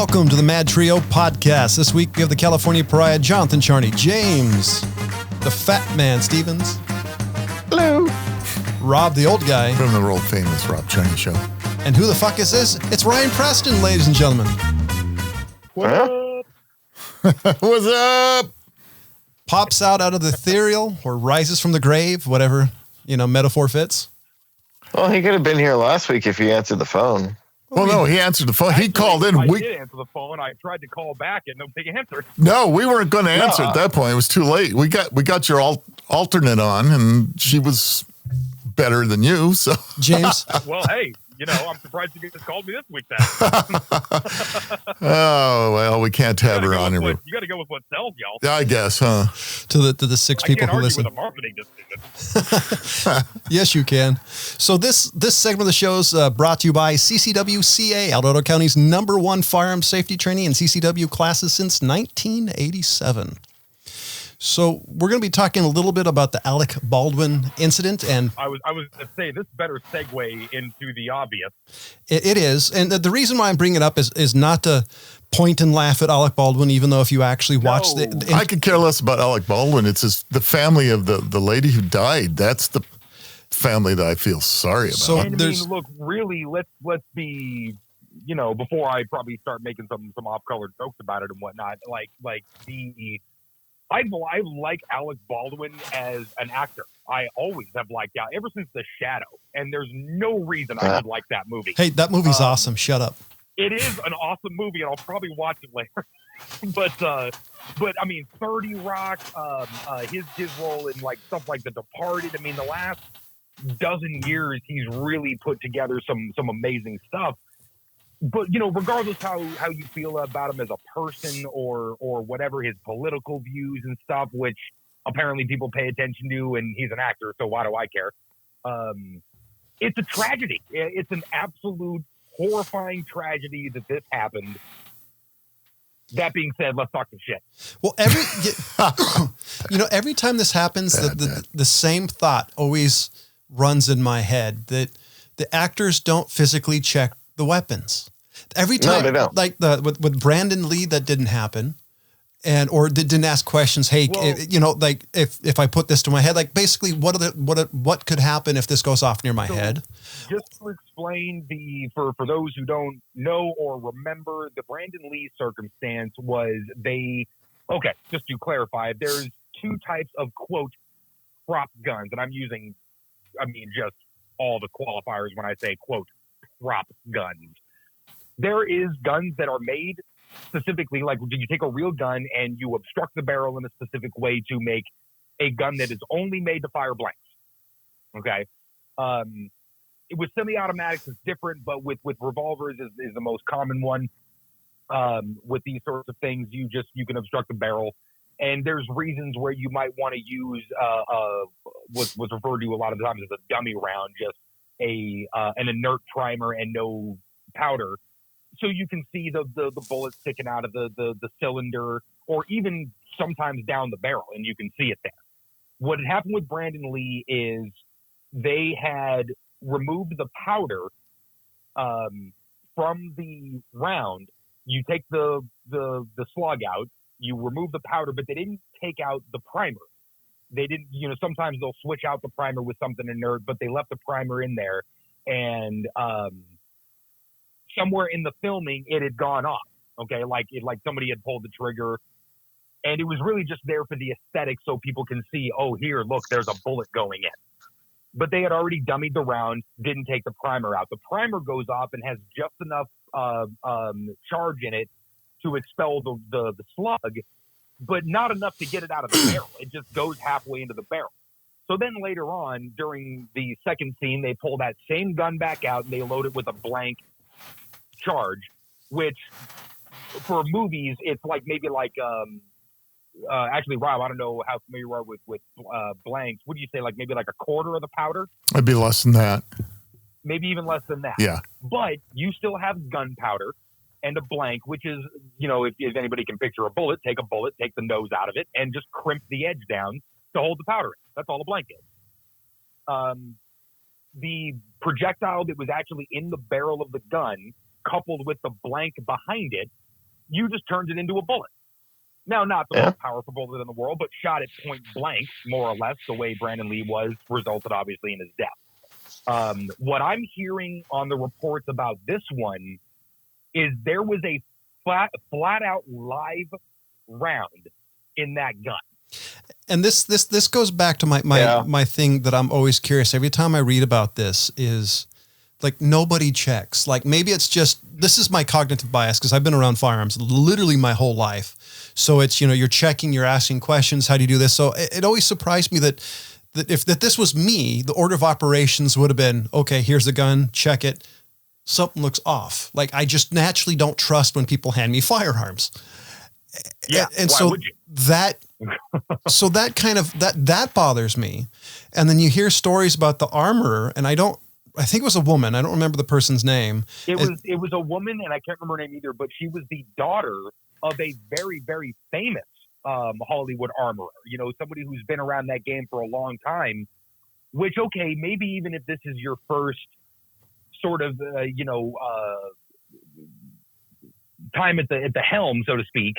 Welcome to the MadTrio podcast. This week we have the California Pariah, Jonathan Charney, James, the Fat Man Stevens. Hello. Rob, the old guy. From the world famous Rob Charney Show. And who the fuck is this? It's Ryan Preston, ladies and gentlemen. What up? What's up? Pops out of the ethereal or rises from the grave, whatever, metaphor fits. Well, he could have been here last week if he answered the phone. Well, no, he answered the phone. He called in. I did answer the phone. I tried to call back and nobody answered. No, we weren't going to answer at that point. It was too late. We got your alternate on, and she was better than you. So James. Well, hey, I'm surprised you just called me this week. Then oh well, we can't have her on. You got to go with what sells, y'all. I guess, huh? To the six people who listen. With a marketing decision. Yes, you can. So this segment of the show is brought to you by CCWCA, El Dorado County's #1 firearm safety training in CCW classes since 1987. So we're going to be talking a little bit about the Alec Baldwin incident, and I was going to say this better segue into the obvious. It is, and the reason why I'm bringing it up is not to point and laugh at Alec Baldwin, even though if you actually watch I could care less about Alec Baldwin. It's the family of the lady who died. That's the family that I feel sorry about. So look, really, let's be, before I probably start making some off-color jokes about it and whatnot, I like Alec Baldwin as an actor. I always have liked that ever since The Shadow, and there's no reason I would like that movie. Hey, that movie's awesome. Shut up. It is an awesome movie, and I'll probably watch it later. but I mean, 30 Rock, his role in stuff like The Departed. I mean, the last dozen years, he's really put together some amazing stuff. But, regardless how you feel about him as a person or whatever his political views and stuff, which apparently people pay attention to, and he's an actor, so why do I care? It's a tragedy. It's an absolute horrifying tragedy that this happened. That being said, let's talk some shit. Well, every time this happens, the same thought always runs in my head, that the actors don't physically check the weapons. Every time, no, they don't. Like with Brandon Lee, that didn't happen, or didn't ask questions. Hey, if I put this to my head, basically, what could happen if this goes off near my head? Just to explain for those who don't know or remember, the Brandon Lee circumstance was just to clarify, there's two types of quote prop guns, and just all the qualifiers when I say quote prop guns. There is guns that are made specifically, you take a real gun and you obstruct the barrel in a specific way to make a gun that is only made to fire blanks. Okay. With semi-automatics, it's different, but with revolvers is the most common one. With these sorts of things, you can obstruct the barrel. And there's reasons where you might want to use what's referred to a lot of times as a dummy round, just an inert primer and no powder. So you can see the bullets sticking out of the cylinder, or even sometimes down the barrel, and you can see it there. What had happened with Brandon Lee is they had removed the powder from the round. You take the slug out, you remove the powder, but they didn't take out the primer. They didn't, sometimes they'll switch out the primer with something inert, but they left the primer in there, and somewhere in the filming, it had gone off. Okay, like somebody had pulled the trigger, and it was really just there for the aesthetic, so people can see, oh, here, look, there's a bullet going in. But they had already dummied the round, didn't take the primer out. The primer goes off and has just enough charge in it to expel the slug, but not enough to get it out of the barrel. It just goes halfway into the barrel. So then later on, during the second scene, they pull that same gun back out and they load it with a blank charge, which for movies, it's actually, Rob, I don't know how familiar you are with blanks. What do you say, maybe a quarter of the powder? It'd be less than that. Maybe even less than that. Yeah. But you still have gunpowder and a blank, which is, if anybody can picture a bullet, take the nose out of it, and just crimp the edge down to hold the powder in. That's all the blank is. The projectile that was actually in the barrel of the gun, coupled with the blank behind it, you just turned it into a bullet. Now, not the most powerful bullet in the world, but shot at point blank, more or less, the way Brandon Lee was, resulted obviously in his death. What I'm hearing on the reports about this one is there was a flat out live round in that gun. And this goes back to my thing that I'm always curious. Every time I read about this is like nobody checks. Like maybe it's just, this is my cognitive bias because I've been around firearms literally my whole life. So it's, you're checking, you're asking questions. How do you do this? So it always surprised me that if this was me, the order of operations would have been, okay, here's the gun, check it. Something looks off. Like I just naturally don't trust when people hand me firearms. Yeah. And why so would you? that kind of, that bothers me. And then you hear stories about the armorer, and I think it was a woman. I don't remember the person's name. It was a woman, and I can't remember her name either, but she was the daughter of a very, very famous Hollywood armorer. Somebody who's been around that game for a long time, which, okay, maybe even if this is your first sort of, time at the helm, so to speak,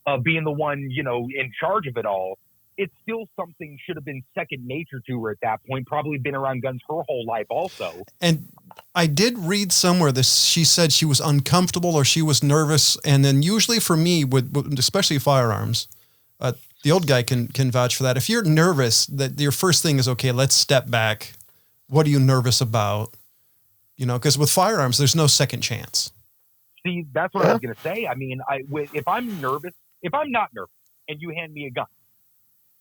of being the one, in charge of it all, it's still something should have been second nature to her at that point, probably been around guns her whole life also. And I did read somewhere she said she was uncomfortable or she was nervous. And then usually for me, with especially firearms, the old guy can vouch for that. If you're nervous, that your first thing is, okay, let's step back. What are you nervous about? Because with firearms, there's no second chance. See, that's what I was going to say. I mean, if I'm not nervous and you hand me a gun,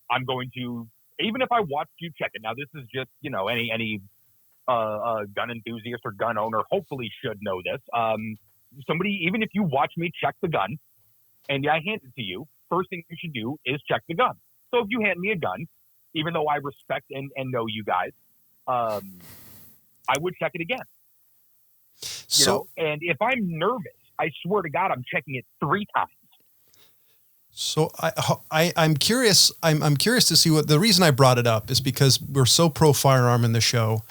I'm going to, even if I watched you check it. Now, this is just, any gun enthusiast or gun owner hopefully should know this. Somebody, even if you watch me check the gun and I hand it to you, first thing you should do is check the gun. So if you hand me a gun, even though I respect and know you guys, I would check it again. And if I'm nervous, I swear to God, I'm checking it 3 times. So I'm curious. I'm curious to see what the reason I brought it up is because we're so pro firearm in the show,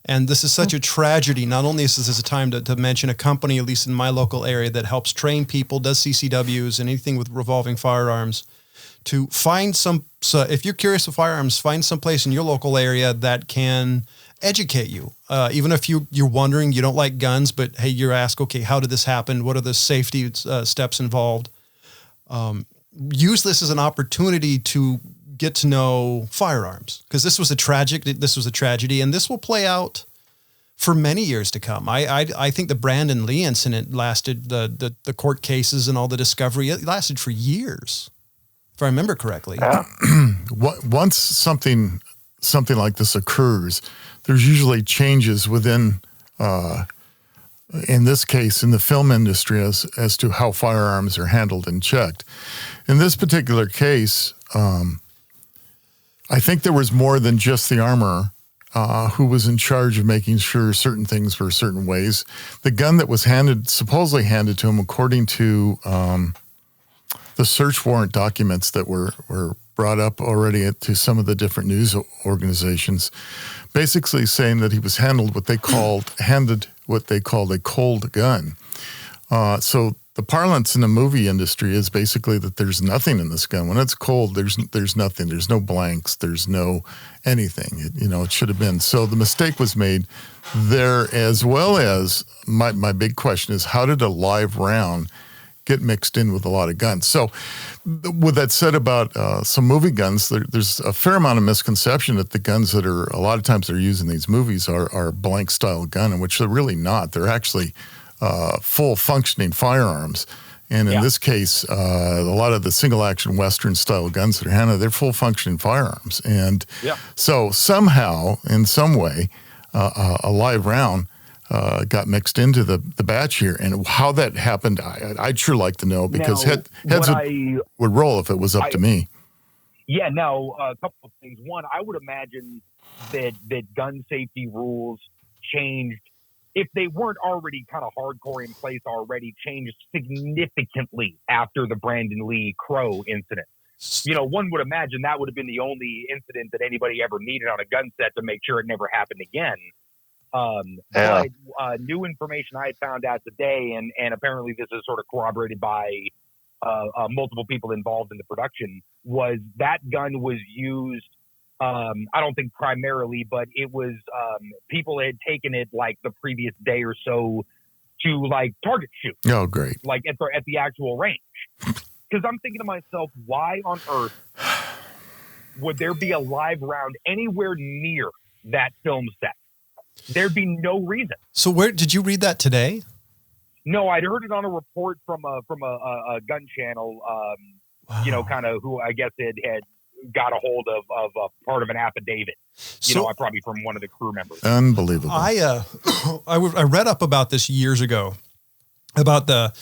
and this is such a tragedy. Not only is this a time to mention a company, at least in my local area, that helps train people, does CCWs and anything with revolving firearms, to find some. So if you're curious of firearms, find some place in your local area that can educate you. Even if you're wondering, you don't like guns, but hey, you're asked, okay, how did this happen? What are the safety steps involved? Use this as an opportunity to get to know firearms, because this was a tragedy, and this will play out for many years to come. I think the Brandon Lee incident lasted, the court cases and all the discovery, it lasted for years, if I remember correctly. Once something like this occurs, there's usually changes within, in this case, in the film industry as to how firearms are handled and checked. In this particular case, I think there was more than just the armorer who was in charge of making sure certain things were certain ways. The gun that was supposedly handed to him, according to the search warrant documents that were brought up already to some of the different news organizations, basically saying that he was handed what they called a cold gun. So the parlance in the movie industry is basically that there's nothing in this gun. When it's cold, there's nothing. There's no blanks. There's no anything. It should have been. So the mistake was made there, as well as my big question is, how did a live round get mixed in with a lot of guns? So with that said about some movie guns, there's a fair amount of misconception that the guns that are a lot of times they're used in these movies are blank style gun, in which they're really not. They're actually full functioning firearms. And in this case, a lot of the single action Western style guns that are handled, they're full functioning firearms. And so somehow, in some way, a live round got mixed into the batch here. And how that happened, I'd sure like to know, because heads would roll if it was up to me. Yeah, now, a couple of things. One, I would imagine that gun safety rules changed, if they weren't already kind of hardcore in place already, changed significantly after the Brandon Lee Crow incident. One would imagine that would have been the only incident that anybody ever needed on a gun set to make sure it never happened again. But new information I had found out today, and apparently this is sort of corroborated by multiple people involved in the production, was that gun was used, I don't think primarily, but it was people had taken it like the previous day or so to like target shoot. Oh, great. Like at the actual range. Because I'm thinking to myself, why on earth would there be a live round anywhere near that film set? There'd be no reason. So where did you read that today? No, I'd heard it on a report from a gun channel, Wow. kind of who I guess had got a hold of part of an affidavit. Probably from one of the crew members. Unbelievable. I read up about this years ago about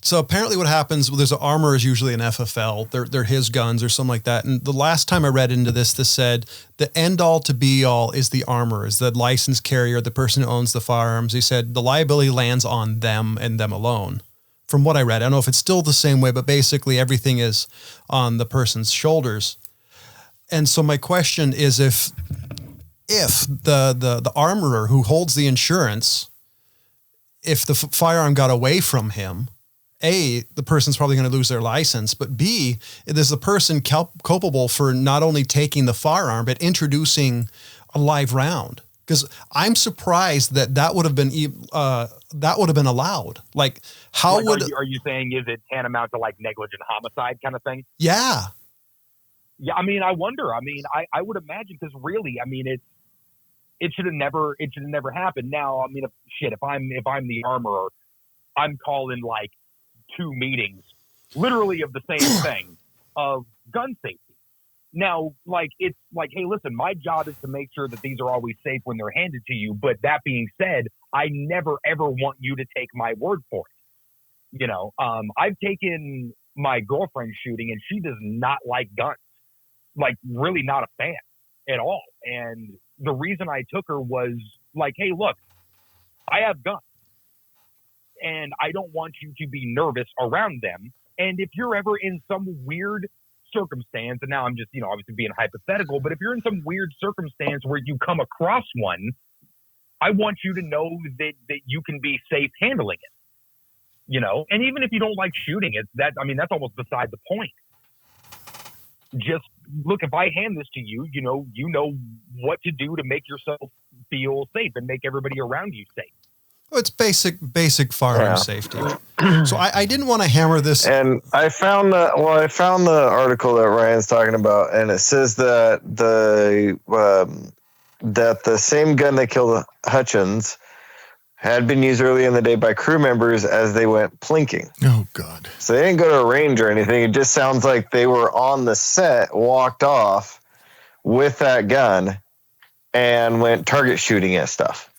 so apparently what happens, there's an armor is usually an FFL. They're his guns or something like that. And the last time I read into this said the end all to be all is the armor, is the license carrier, the person who owns the firearms. He said the liability lands on them and them alone. From what I read, I don't know if it's still the same way, but basically everything is on the person's shoulders. And so my question is if the armorer who holds the insurance, if the firearm got away from him, A, the person's probably going to lose their license, but B, is the person culpable for not only taking the firearm, but introducing a live round? Because I'm surprised that would have been allowed. Like, how are you saying, is it tantamount to like negligent homicide kind of thing? Yeah. Yeah, I mean, I wonder. I mean, I would imagine, because really, I mean, it should have never happened. Now, I mean, if I'm the armorer, I'm calling like 2 meetings, literally of the same thing, of gun safety. Now, like, it's like, hey, listen, my job is to make sure that these are always safe when they're handed to you. But that being said, I never ever want you to take my word for it. I've taken my girlfriend shooting, and she does not like guns. Like, really not a fan at all. And the reason I took her was like, hey, look, I have guns and I don't want you to be nervous around them. And if you're ever in some weird circumstance, and now I'm just, obviously being hypothetical, but if you're in some weird circumstance where you come across one, I want you to know that you can be safe handling it, and even if you don't like shooting it, that's almost beside the point. Just look, if I hand this to you, you know what to do to make yourself feel safe and make everybody around you safe. Well, it's basic firearm safety. So I didn't want to hammer this. And I found the article that Ryan's talking about, and it says that the same gun that killed Hutchins had been used early in the day by crew members as they went plinking. Oh, God. So they didn't go to a range or anything. It just sounds like they were on the set, walked off with that gun, and went target shooting at stuff.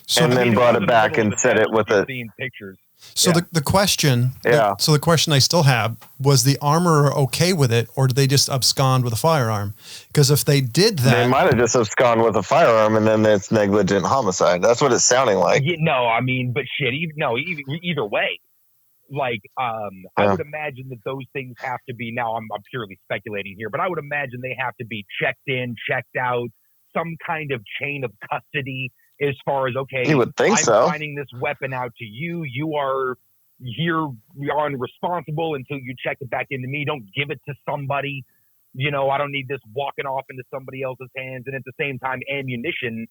So and then brought it back and set it with a... pictures. So the question, so the question I still have, was the armorer okay with it, or did they just abscond with a firearm? Because if they did that, they might have just absconded with a firearm, and then it's negligent homicide. That's what it's sounding like. Yeah, no, I mean, but shit, either way, like, I would imagine that those things have to be. Now, I'm purely speculating here, but I would imagine they have to be checked in, checked out, some kind of chain of custody. As far as, okay, you would think I'm finding this weapon out to you. You are here. We are responsible until you check it back into me. Don't give it to somebody. I don't need this walking off into somebody else's hands. And at the same time, ammunition.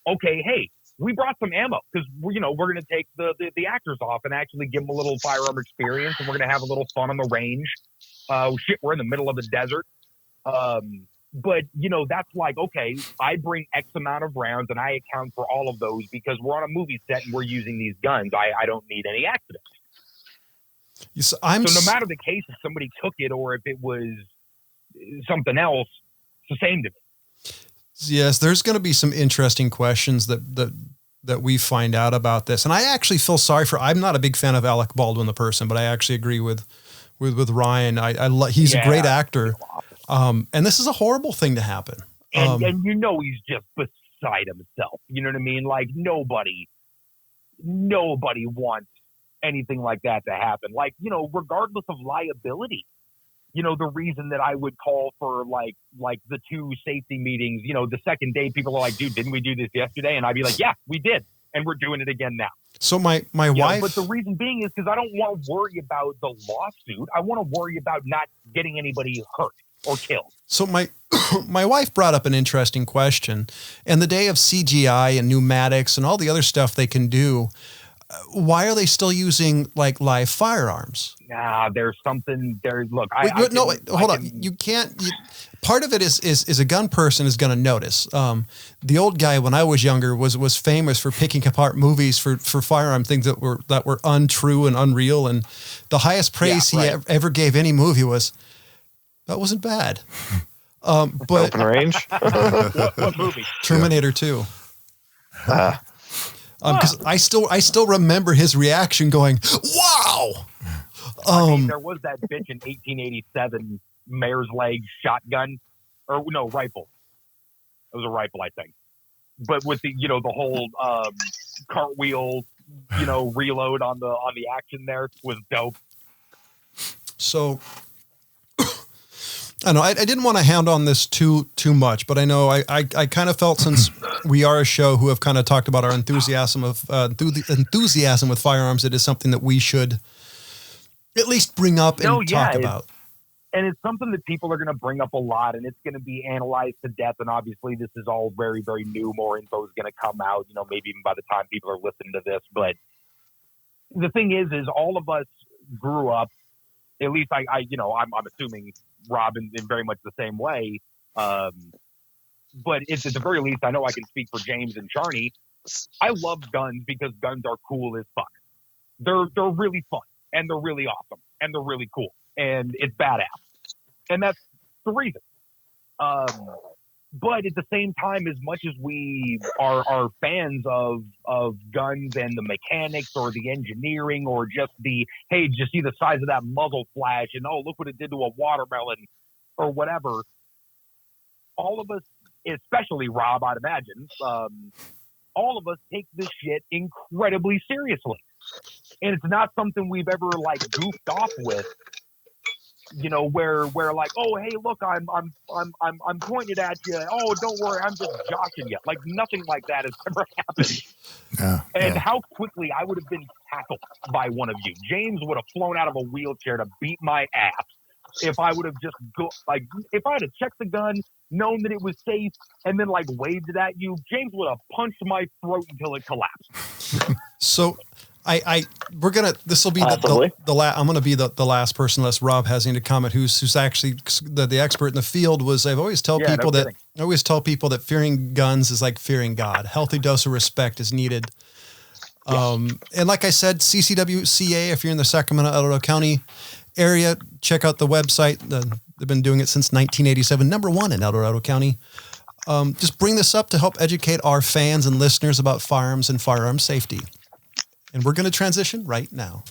Okay, hey, we brought some ammo because we're going to take the actors off and actually give them a little firearm experience, and we're going to have a little fun on the range. We're in the middle of the desert. But, that's like, okay, I bring X amount of rounds and I account for all of those because we're on a movie set and we're using these guns. I don't need any accidents. So no matter the case, if somebody took it or if it was something else, it's the same to me. Yes, there's going to be some interesting questions that we find out about this. And I actually feel sorry I'm not a big fan of Alec Baldwin, the person, but I actually agree with Ryan. He's a great actor. And this is a horrible thing to happen. And he's just beside himself. You know what I mean? Like nobody wants anything like that to happen. Like, regardless of liability, the reason that I would call for like the 2 safety meetings, the second day people are like, dude, didn't we do this yesterday? And I'd be like, yeah, we did. And we're doing it again now. So my wife, but the reason being is because I don't want to worry about the lawsuit. I want to worry about not getting anybody hurt or killed. So my wife brought up an interesting question. In the day of CGI and pneumatics and all the other stuff they can do, why are they still using like live firearms? There's something there. Look, hold on. You can't. Part of it is a gun person is going to notice. The old guy when I was younger was famous for picking apart movies for firearm things that were untrue and unreal. And the highest praise he ever gave any movie was, that wasn't bad. But Open Range. what movie? Terminator 2. Because I still remember his reaction going, wow. There was that bitch in 1887 mare's leg shotgun, or no, rifle. It was a rifle, I think. But with the the whole cartwheel, reload on the action there was dope. So I know I didn't want to hound on this too much, but I know I kind of felt, since we are a show who have kind of talked about our enthusiasm with firearms, it is something that we should at least bring up and talk about. And it's something that people are going to bring up a lot, and it's going to be analyzed to death. And obviously, this is all very, very new. More info is going to come out, maybe even by the time people are listening to this. But the thing is all of us grew up. At least I'm assuming Rob in very much the same way. But it's at the very least, I know I can speak for James and Charney. I love guns because guns are cool as fuck. They're really fun, and they're really awesome, and they're really cool, and it's badass. And that's the reason. But at the same time, as much as we are fans of guns and the mechanics or the engineering or just the, hey, just see the size of that muzzle flash and, oh, look what it did to a watermelon or whatever, all of us, especially Rob, I'd imagine, all of us take this shit incredibly seriously. And it's not something we've ever goofed off with. Where like, oh, hey, look, I'm pointed at you. Oh, don't worry, I'm just joshing you. Like, nothing like that has ever happened. And how quickly I would have been tackled by one of you. James would have flown out of a wheelchair to beat my ass if I would have just if I had checked the gun, known that it was safe, and then waved it at you. James would have punched my throat until it collapsed. So. This will be I'm going to be the last person, unless Rob has any to comment, who's actually the expert in the field. I always tell people that fearing guns is like fearing God. Healthy dose of respect is needed. And like I said, CCWCA, if you're in the Sacramento, El Dorado County area, check out the website. They've been doing it since 1987, #1 in El Dorado County. Just bring this up to help educate our fans and listeners about firearms and firearm safety. And we're going to transition right now.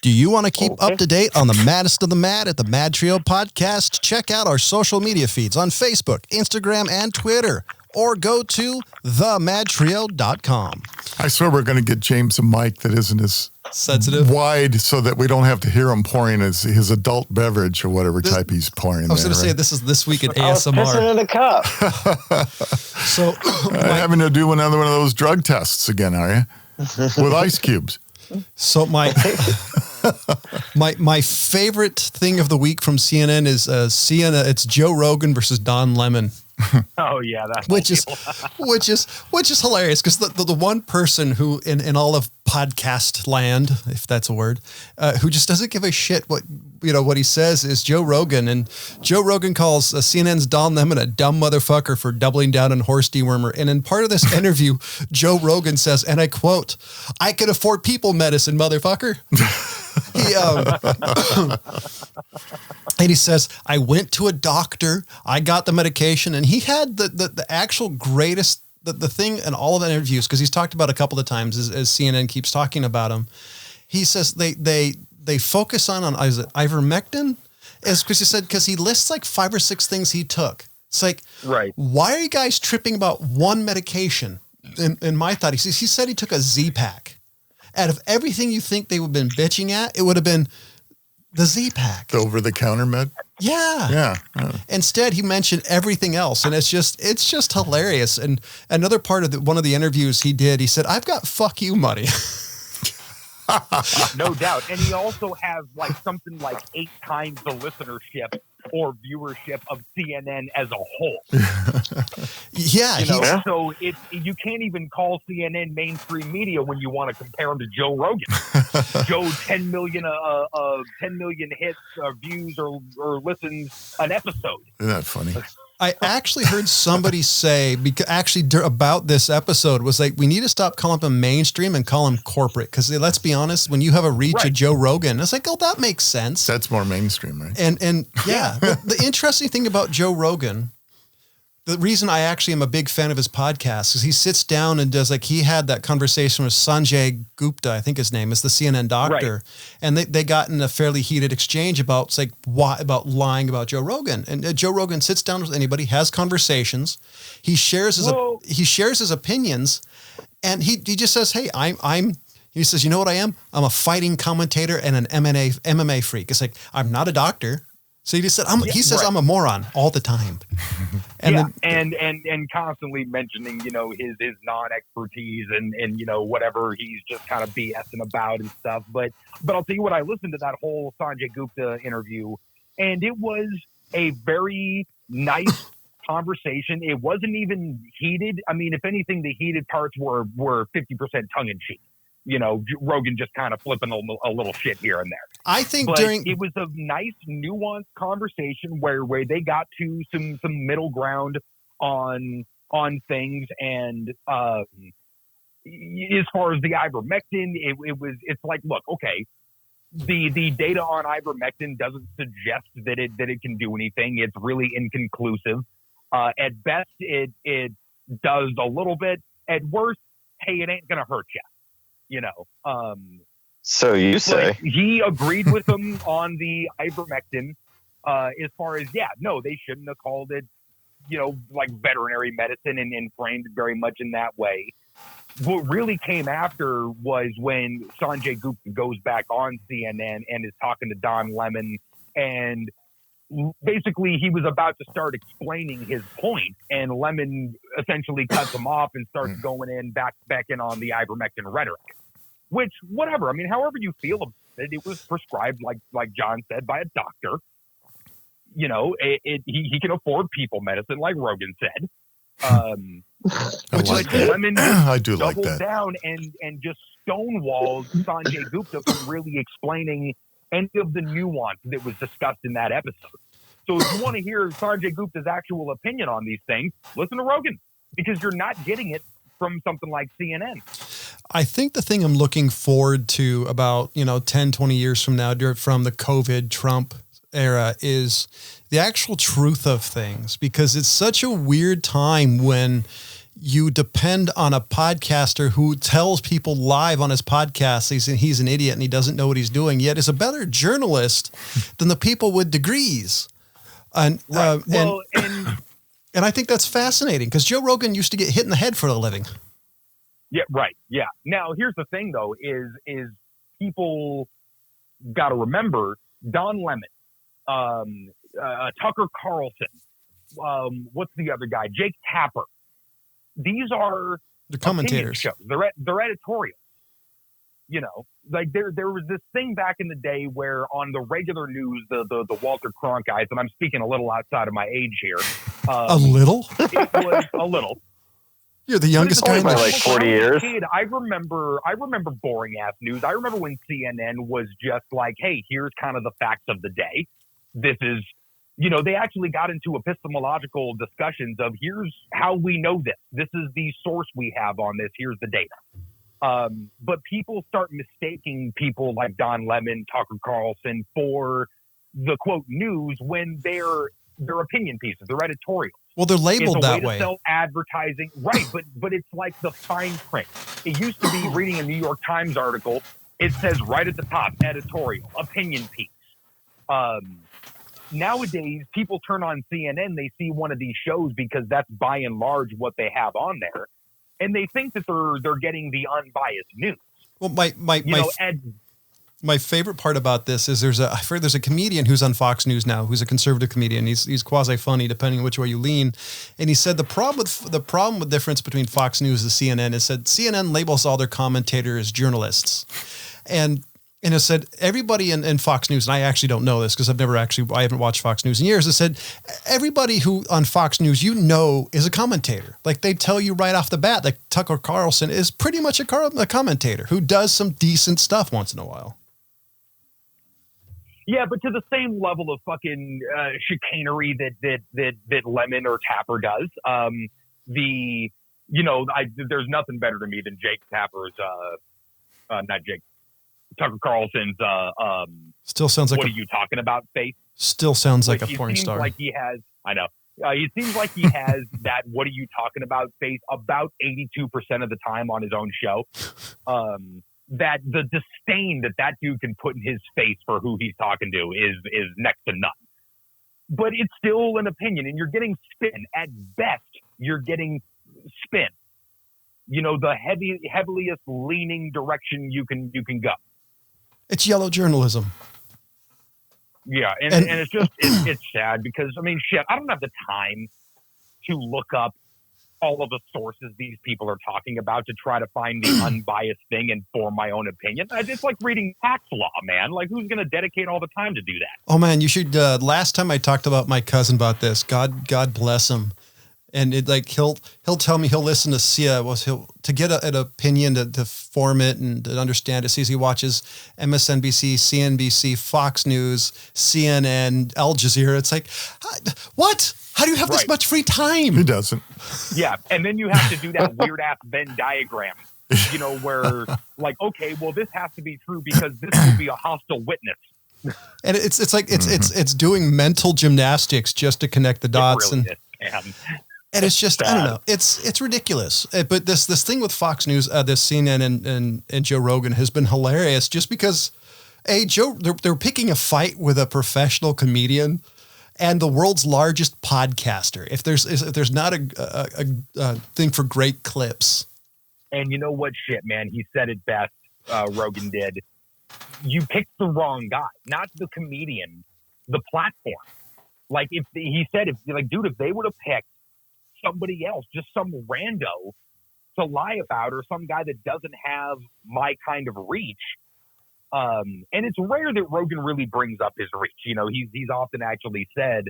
Do you want to keep up to date on the maddest of the mad at the MadTrio podcast? Check out our social media feeds on Facebook, Instagram, and Twitter, or go to themadtrio.com. I swear we're going to get James a mic that isn't as sensitive, wide, so that we don't have to hear him pouring his adult beverage or whatever type he's pouring. I was going to say, this is This Week in ASMR. I was pissing in a cup. So having to do another one of those drug tests again, are you? With ice cubes. So my favorite thing of the week from CNN is it's Joe Rogan versus Don Lemon. Oh yeah, that's which is hilarious, because the one person who in all of podcast land, if that's a word, who just doesn't give a shit what he says is Joe Rogan. And Joe Rogan calls CNN's Don Lemon a dumb motherfucker for doubling down on horse dewormer. And in part of this interview, Joe Rogan says, and I quote, "I can afford people medicine, motherfucker." And he says, "I went to a doctor, I got the medication," and he had the actual greatest, the thing in all of the interviews, because he's talked about a couple of times as CNN keeps talking about him. He says they focus on is it ivermectin? Is because he said, because he lists 5 or 6 things he took. It's right. Why are you guys tripping about one medication? In my thought, he said he took a Z-Pack. Out of everything you think they would have been bitching at, it would have been The Z-Pack. Over the counter med. Yeah. Instead, he mentioned everything else, and it's just hilarious. And another part of one of the interviews he did, he said, "I've got fuck you money." No doubt. And he also has like something like 8 times the listenership or viewership of CNN as a whole. Yeah. So you can't even call CNN mainstream media when you want to compare him to Joe Rogan. Joe, 10 million hits, views or listens an episode. Isn't that funny? I actually heard somebody say, about this episode, was like, we need to stop calling him mainstream and call him corporate. Because let's be honest, when you have a reach of Joe Rogan, it's like, oh, that makes sense. That's more mainstream, right? And yeah, the interesting thing about Joe Rogan, the reason I actually am a big fan of his podcast is he sits down and does, like, he had that conversation with Sanjay Gupta, I think his name is, the CNN doctor. Right. And they got in a fairly heated exchange about, like, about lying about Joe Rogan. And Joe Rogan sits down with anybody, has conversations. He shares his opinions, and he just says, hey, he says, you know what I am? I'm a fighting commentator and an MMA freak. It's like, I'm not a doctor. So he just said, I'm a moron all the time. And and constantly mentioning, his non-expertise and whatever he's just kind of BSing about and stuff. But I'll tell you what, I listened to that whole Sanjay Gupta interview, and it was a very nice conversation. It wasn't even heated. I mean, if anything, the heated parts were 50% tongue-in-cheek. Rogan just kind of flipping a little shit here and there. I think it was a nice, nuanced conversation where they got to some middle ground on things. And as far as the ivermectin, it's like, look, okay, the data on ivermectin doesn't suggest that it can do anything. It's really inconclusive. At best, it does a little bit. At worst, hey, it ain't gonna hurt you. So you say. He agreed with him on the ivermectin as far as, they shouldn't have called it, like veterinary medicine and framed it very much in that way. What really came after was when Sanjay Gupta goes back on CNN and is talking to Don Lemon, and basically he was about to start explaining his point, and Lemon essentially cuts him off and starts going back in on the ivermectin rhetoric. Which, whatever. I mean, however you feel about it, it was prescribed, like John said, by a doctor. He can afford people medicine, like Rogan said. Lemon I do like doubled that. down and just stonewalled Sanjay Gupta from really explaining any of the nuance that was discussed in that episode. So if you want to hear Sanjay Gupta's actual opinion on these things, listen to Rogan, because you're not getting it from something like CNN. I think the thing I'm looking forward to about, 10, 20 years from now, from the COVID Trump era, is the actual truth of things, because it's such a weird time when you depend on a podcaster who tells people live on his podcast he's an idiot and he doesn't know what he's doing, yet is a better journalist than the people with degrees. And I think that's fascinating, because Joe Rogan used to get hit in the head for a living. Yeah, right. Yeah. Now, here's the thing, though, is people got to remember Don Lemon, Tucker Carlson, what's the other guy? Jake Tapper. These are the commentators. Shows. They're editorial. There was this thing back in the day where on the regular news, the Walter Cronkite, and I'm speaking a little outside of my age here. A little? It was a little. You're the youngest guy in the like 40 years. Kid, I remember boring ass news. I remember when CNN was just like, hey, here's kind of the facts of the day. This is, they actually got into epistemological discussions of here's how we know this. This is the source we have on this. Here's the data. But people start mistaking people like Don Lemon, Tucker Carlson for the quote news when they're opinion pieces, they're editorial. Well, they're labeled that way. To sell advertising, right? But it's like the fine print. It used to be reading a New York Times article. It says right at the top, editorial, opinion piece. Nowadays, people turn on CNN, they see one of these shows because that's by and large what they have on there, and they think that they're getting the unbiased news. Well, My favorite part about this is there's a comedian who's on Fox News now, who's a conservative comedian. He's quasi funny depending on which way you lean. And he said the problem with difference between Fox News and CNN is that CNN labels all their commentators journalists. And it said everybody in Fox News, and I actually don't know this because I haven't watched Fox News in years. It said everybody who on Fox News, is a commentator. Like they tell you right off the bat, like Tucker Carlson is pretty much a commentator who does some decent stuff once in a while. Yeah, but to the same level of fucking chicanery that Lemon or Tapper does. There's nothing better to me than Jake Tapper's, Tucker Carlson's. Still sounds like what are you talking about? Face. Still sounds like a porn star. Like he has. I know. He seems like he has that. What are you talking about? Face about 82% of the time on his own show. That the disdain that dude can put in his face for who he's talking to is next to none. But it's still an opinion, and you're getting spin. At best, you're getting spin. The heaviest leaning direction you can go. It's yellow journalism. Yeah, and it's just it's sad because I don't have the time to look up all of the sources these people are talking about to try to find the unbiased thing and form my own opinion. It's like reading tax law, man. Like, who's going to dedicate all the time to do that? Oh man, you should. Last time I talked about my cousin about this, God bless him, and he'll tell me he'll listen to to get an opinion to form it and to understand it. Sees he watches MSNBC, CNBC, Fox News, CNN, Al Jazeera. It's like, what? How do you have this much free time? He doesn't. Yeah, and then you have to do that weird ass Venn diagram, where like, okay, well, this has to be true because this will be a hostile witness. And it's like it's doing mental gymnastics just to connect the dots, it really is, man. And it's just I don't know, it's ridiculous. But this thing with Fox News, this CNN and Joe Rogan has been hilarious, just because, they're picking a fight with a professional comedian and the world's largest podcaster. If there's not a thing for great clips. And you know what, shit, man, he said it best. Rogan did. You picked the wrong guy, not the comedian, the platform. Like if they would have picked somebody else, just some rando to lie about, or some guy that doesn't have my kind of reach. And it's rare that Rogan really brings up his reach. He's often actually said,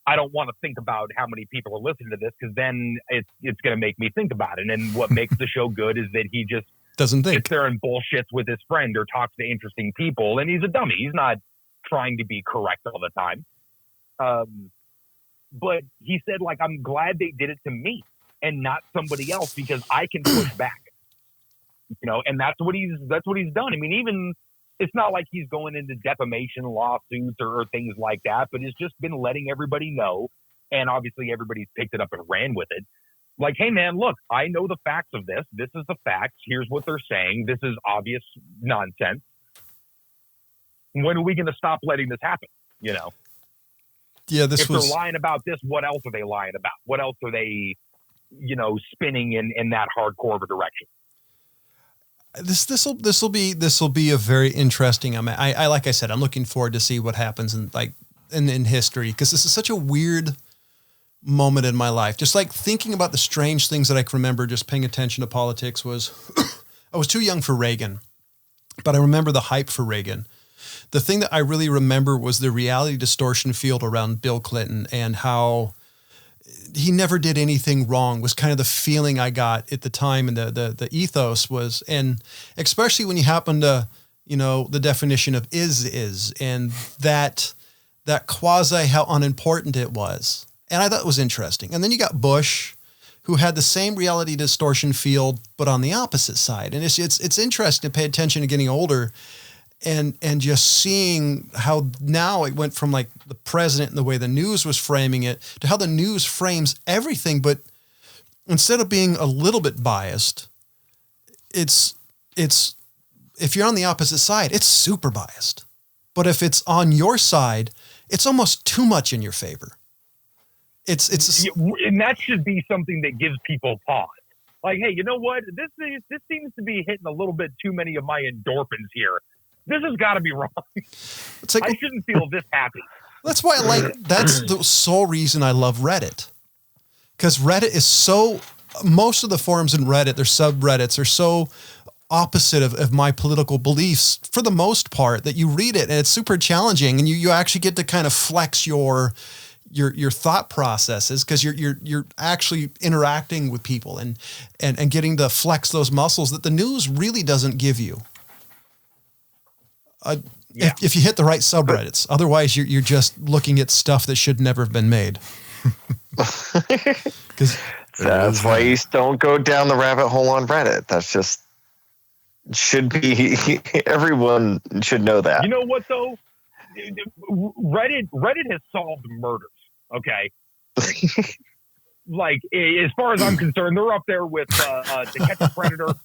I don't want to think about how many people are listening to this because then it's going to make me think about it. And what makes the show good is that he just doesn't think. Sits there and bullshits with his friend or talks to interesting people. And he's a dummy. He's not trying to be correct all the time. But he said, like, I'm glad they did it to me and not somebody else because I can push back. And that's what he's done. Even it's not like he's going into defamation lawsuits or things like that, but it's just been letting everybody know. And obviously everybody's picked it up and ran with it. Like, hey man, look, I know the facts of this. This is the facts. Here's what they're saying. This is obvious nonsense. When are we going to stop letting this happen? Yeah, if they're lying about this, what else are they lying about? What else are they, spinning in that hardcore of a direction? This will be a very interesting. I like I said, I'm looking forward to see what happens in history, because this is such a weird moment in my life. Just like thinking about the strange things that I can remember, just paying attention to politics was, I was too young for Reagan, but I remember the hype for Reagan. The thing that I really remember was the reality distortion field around Bill Clinton and how he never did anything wrong was kind of the feeling I got at the time. And the ethos was, and especially when you happen to, the definition of is, and that quasi how unimportant it was. And I thought it was interesting. And then you got Bush, who had the same reality distortion field, but on the opposite side. And it's interesting to pay attention to getting older and just seeing how now it went from like the president and the way the news was framing it to how the news frames everything. But instead of being a little bit biased, it's if you're on the opposite side, it's super biased. But if it's on your side, it's almost too much in your favor. And that should be something that gives people pause. Like, hey, you know what? This seems to be hitting a little bit too many of my endorphins here. this has got to be wrong. It's like, I shouldn't feel this happy. that's why that's the sole reason I love Reddit. Because Reddit is most of the forums in Reddit, their subreddits are so opposite of my political beliefs for the most part that you read it and it's super challenging, and you actually get to kind of flex your thought processes because you're actually interacting with people and getting to flex those muscles that the news really doesn't give you. If you hit the right subreddits, otherwise you're just looking at stuff that should never have been made. That's why you don't go down the rabbit hole on Reddit. That's just should be everyone should know that. You know what though? Reddit has solved murders. Okay. Like as far as I'm concerned, they're up there with To Catch a Predator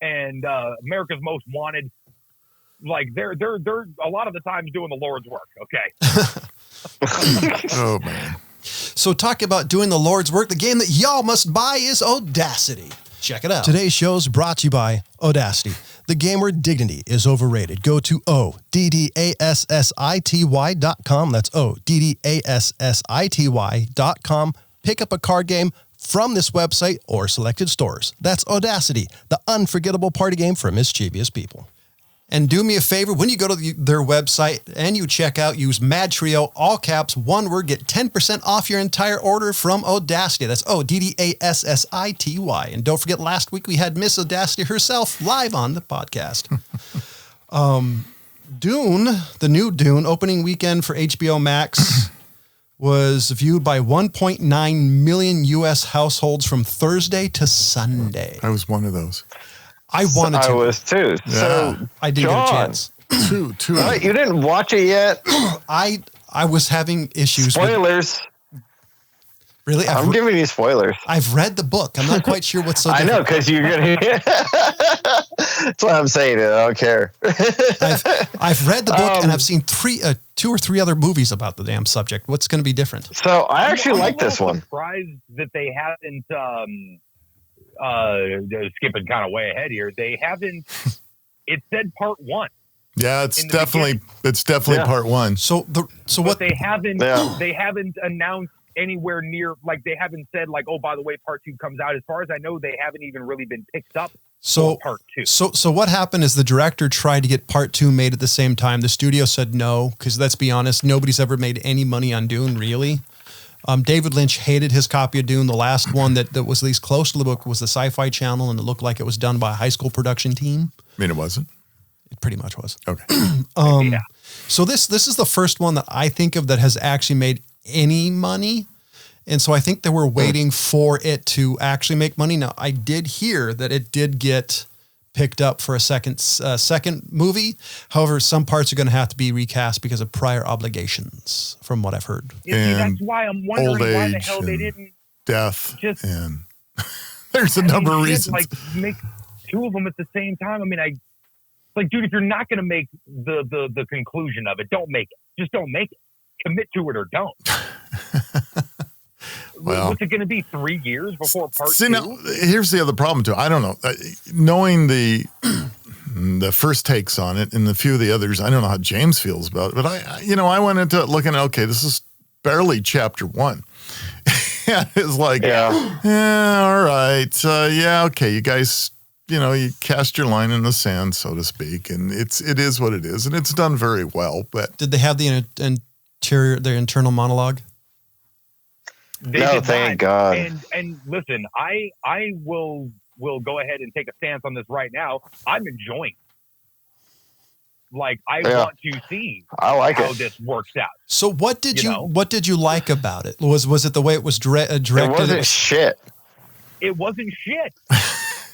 and America's Most Wanted. Like they're a lot of the times doing the Lord's work. Okay. Oh man. So talking about doing the Lord's work, the game that y'all must buy is Audacity. Check it out. Today's show is brought to you by Audacity, the game where dignity is overrated. Go to ODDASSITY.com. That's ODDASSITY.com. Pick up a card game from this website or selected stores. That's Audacity, the unforgettable party game for mischievous people. And do me a favor, when you go to their website and you check out, use MadTrio, all caps, one word, get 10% off your entire order from Audacity. That's ODDASSITY. And don't forget, last week we had Miss Audacity herself live on the podcast. Dune, the new Dune, opening weekend for HBO Max was viewed by 1.9 million U.S. households from Thursday to Sunday. I was one of those. I wanted to. I was too. Yeah. So I didn't get a chance. Two. what, you didn't watch it yet? I was having issues. Spoilers. Really? I'm giving you spoilers. I've read the book. I'm not quite sure what's so I different. know, because you're gonna. That's why I'm saying it. I don't care. I've read the book and I've seen two or three other movies about the damn subject. What's going to be different? So I actually like this one. I'm surprised that they haven't. Skipping kind of way ahead here. They haven't. It said part 1. Yeah, it's definitely part 1. So what they haven't announced anywhere near, like they haven't said like, oh, by the way, part 2 comes out. As far as I know, they haven't even really been picked up for part 2. So what happened is the director tried to get part 2 made at the same time. The studio said no, because let's be honest, nobody's ever made any money on Dune, really. David Lynch hated his copy of Dune. The last one that was at least close to the book was the Sci-Fi Channel, and it looked like it was done by a high school production team. I mean, it wasn't? It pretty much was. Okay. Yeah. So this is the first one that I think of that has actually made any money. And so I think they were waiting for it to actually make money. Now, I did hear that it did get picked up for a second movie. However, some parts are going to have to be recast because of prior obligations, from what I've heard. That's why I'm wondering why the hell they didn't death just and there's a number of reasons. Like make 2 of them at the same time. I mean, dude, if you're not going to make the conclusion of it, don't make it. Just don't make it. Commit to it or don't. Well, what's it going to be? 3 years before part 2? Now, here's the other problem too. I don't know. Knowing the first takes on it and the few of the others, I don't know how James feels about it. But I went into it looking, okay, this is barely chapter 1. And it's like, yeah, all right, okay, you guys, you cast your line in the sand, so to speak, and it is what it is, and it's done very well. But did they have the internal monologue? No, thank God. And listen, I will go ahead and take a stance on this right now. I'm enjoying it. Like I want to see how this works out. So what did you like about it? Was it the way it was directed? It wasn't shit. It wasn't shit.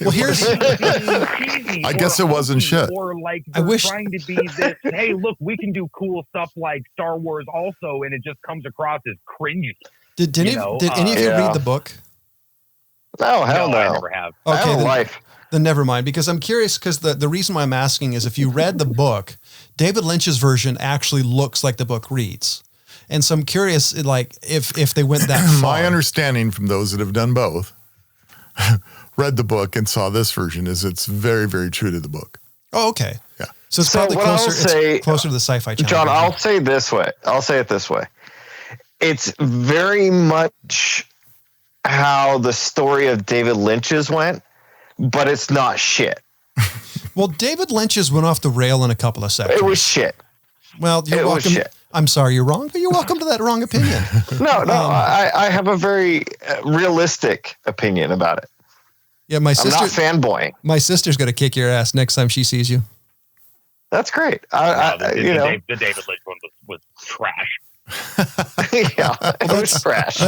Well, here's I guess it wasn't shit. Or like they're trying to be this, hey, look, we can do cool stuff like Star Wars also, and it just comes across as cringy. Did any of you read the book? No, hell no. I never have. Okay, then never mind, because I'm curious, because the reason why I'm asking is if you read the book, David Lynch's version actually looks like the book reads. And so I'm curious, like, if they went that far. My understanding from those that have done both, read the book and saw this version, is it's very, very true to the book. Oh, okay. Yeah. So it's So probably what I'll closer. say- It's closer to the Sci-Fi Channel. John, version. I'll say it this way. It's very much how the story of David Lynch's went, but it's not shit. Well, David Lynch's went off the rail in a couple of sections. It was shit. Well, you're it was welcome. shit. I'm sorry, you're wrong, but you're welcome to that wrong opinion. No, I have a very realistic opinion about it. Yeah, my I'm sister. not fanboying. My sister's gonna kick your ass next time she sees you. That's great. The David Lynch one was trash. Yeah, it was trash.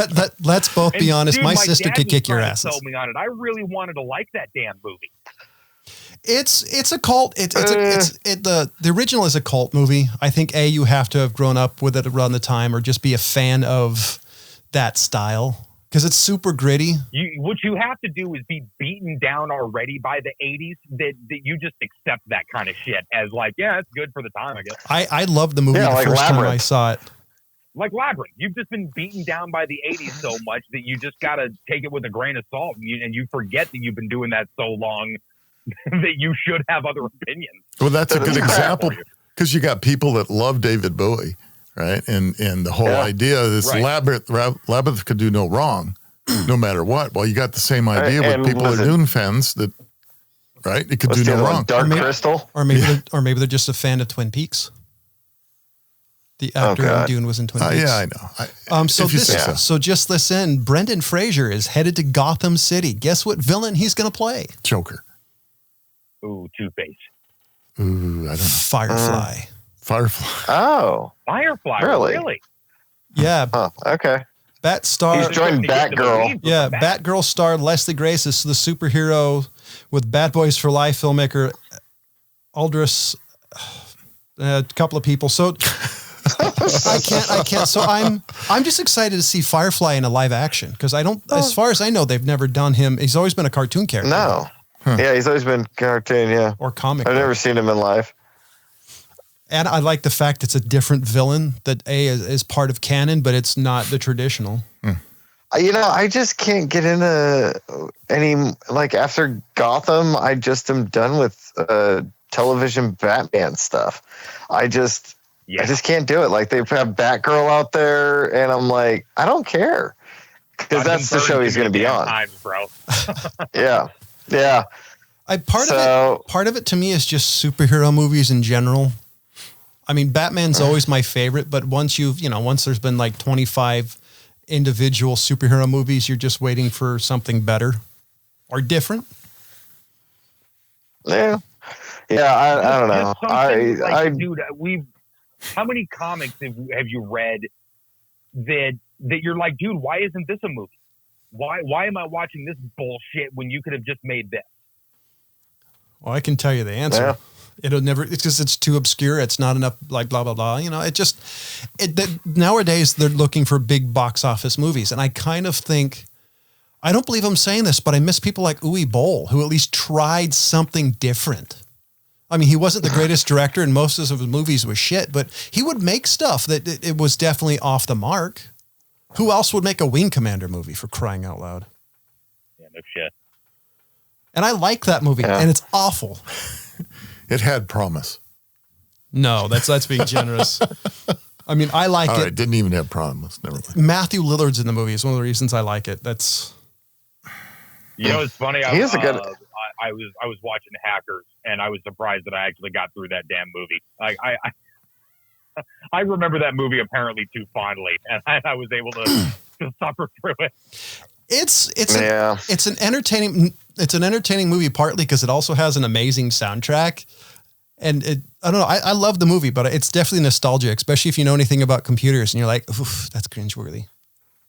Let's both be And, honest. dude, my my sister dad could was kick your trying to asses. sell me on it. I really wanted to like that damn movie. It's a cult. The original is a cult movie. I think you have to have grown up with it around the time, or just be a fan of that style, because it's super gritty. What you have to do is be beaten down already by the 80s that you just accept that kind of shit as like, yeah, it's good for the time, I guess. I loved the movie the like first time I Labyrinth. saw it. Like Labyrinth, you've just been beaten down by the 80s so much that you just got to take it with a grain of salt, and you forget that you've been doing that so long that you should have other opinions. Well, that's a good example, because you got people that love David Bowie, right? And the whole idea is Right. Labyrinth could do no wrong, no matter what. Well, you got the same idea And with people was that are it- Dune fans that, right? It could What's do the no other one? wrong. Dark maybe- Crystal. Or maybe they're just a fan of Twin Peaks. The actor in God. Dune was in Twin Peaks. Yeah, I know. So if you say so. so just listen. Brendan Fraser is headed to Gotham City. Guess what villain he's going to play? Joker. Ooh, Two-Face. Ooh, I don't know. Firefly. Firefly. Oh, Firefly, Really? really? Yeah, okay. Bat star. He's joined Batgirl. Yeah, Batgirl star Leslie Grace is the superhero with Bad Boys for Life filmmaker Aldous. A couple of people. So I can't. So I'm just excited to see Firefly in a live action, because I don't. As far as I know, they've never done him. He's always been a cartoon character. No. Yeah, he's always been cartoon. Yeah, Or comic. I've book. never seen him in live. And I like the fact it's a different villain that is part of canon, but it's not the traditional. I just can't get into any, like, after Gotham, I just am done with television Batman stuff. I just can't do it. Like, they have Batgirl out there, and I'm like, I don't care, because that's the show he's going to be on. Times, bro. Yeah. Part of it to me is just superhero movies in general. I mean, Batman's always my favorite, but once there's been like 25 individual superhero movies, you're just waiting for something better or different. Yeah. I don't know. Dude, how many comics have you read that you're like, dude, why isn't this a movie? Why am I watching this bullshit when you could have just made this? Well, I can tell you the answer. Yeah. It'll never, it's because it's too obscure. It's not enough, like, blah, blah, blah. Nowadays they're looking for big box office movies. And I kind of think, I don't believe I'm saying this, but I miss people like Uwe Boll, who at least tried something different. I mean, he wasn't the greatest director, and most of his movies was shit, but he would make stuff that it was definitely off the mark. Who else would make a Wing Commander movie, for crying out loud? Yeah, no shit. And I like that movie, and it's awful. It had promise. No, that's being generous. I mean, I like it. It didn't even have promise. Never mind. Matthew Lillard's in the movie. It's one of the reasons I like it. That's. You know, it's funny. He is a good. I was watching Hackers, and I was surprised that I actually got through that damn movie. Like I remember that movie apparently too fondly, and I was able to suffer through it. It's an entertaining movie, partly because it also has an amazing soundtrack. And I don't know, I love the movie, but it's definitely nostalgic, especially if you know anything about computers and you're like, oof, that's cringeworthy.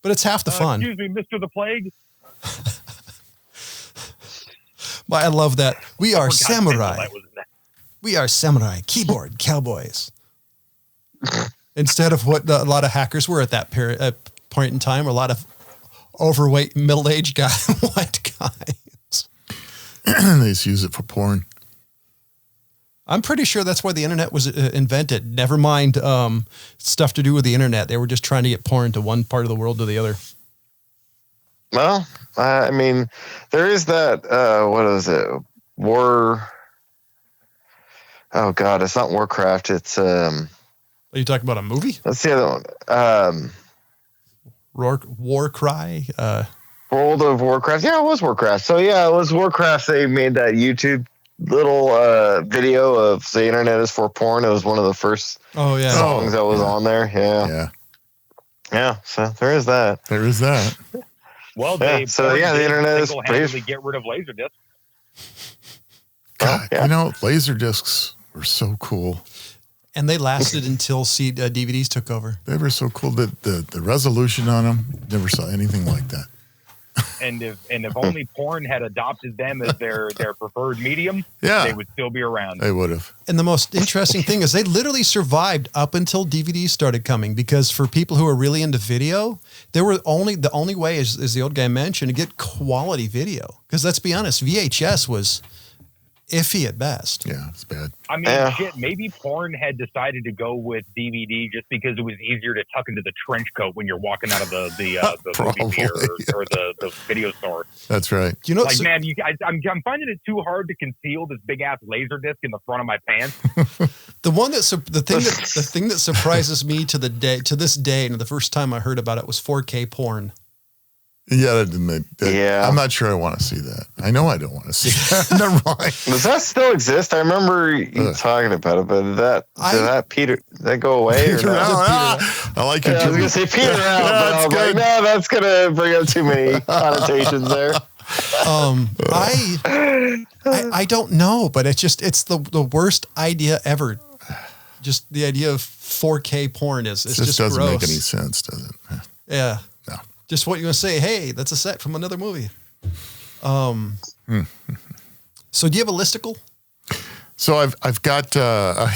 But it's half the fun. Excuse me, Mr. the Plague. But I love that. We are God, samurai. that was that. We are samurai, keyboard, cowboys. Instead of what a lot of hackers were at that point in time, a lot of overweight, middle-aged white guys. They just use it for porn. I'm pretty sure that's why the internet was invented. Never mind stuff to do with the internet. They were just trying to get porn to one part of the world to the other. Well, I mean, there is that, what is it? Oh God, it's not Warcraft. It's Are you talking about a movie? That's the other one. Warcry. World of Warcraft. Yeah, it was Warcraft. So yeah, it was Warcraft. They made that YouTube little video of "The Internet is for Porn." It was one of the first songs that was on there. Yeah. So there is that. Well, the Internet is single-handedly get rid of Laserdisc. God, Laserdiscs were so cool. And they lasted until DVDs took over. They were so cool that the resolution on them, never saw anything like that. And if only porn had adopted them as their preferred medium, they would still be around. They would have. And the most interesting thing is they literally survived up until DVDs started coming, because for people who are really into video, the only way, as the old guy mentioned, to get quality video. Because let's be honest, VHS was iffy at best. Yeah, it's bad. I mean, shit, maybe porn had decided to go with DVD just because it was easier to tuck into the trench coat when you're walking out of the movie theater or the video store. That's right. You know, man, I'm finding it too hard to conceal this big ass laser disc in the front of my pants. The thing that surprises me to this day, and the first time I heard about it was 4K porn. Yeah, I'm not sure I want to see that. I know I don't want to see that. Never mind. Does that still exist? I remember you talking about it, but did that go away? Peter out. I like your I was going to say Peter out, but I was like, no, that's going to bring up too many connotations there. I don't know, but it's the worst idea ever. Just the idea of 4K porn is just doesn't gross. make any sense, does it? Yeah. No. Just what you want to say, hey, that's a set from another movie. So do you have a listicle? So I've got, I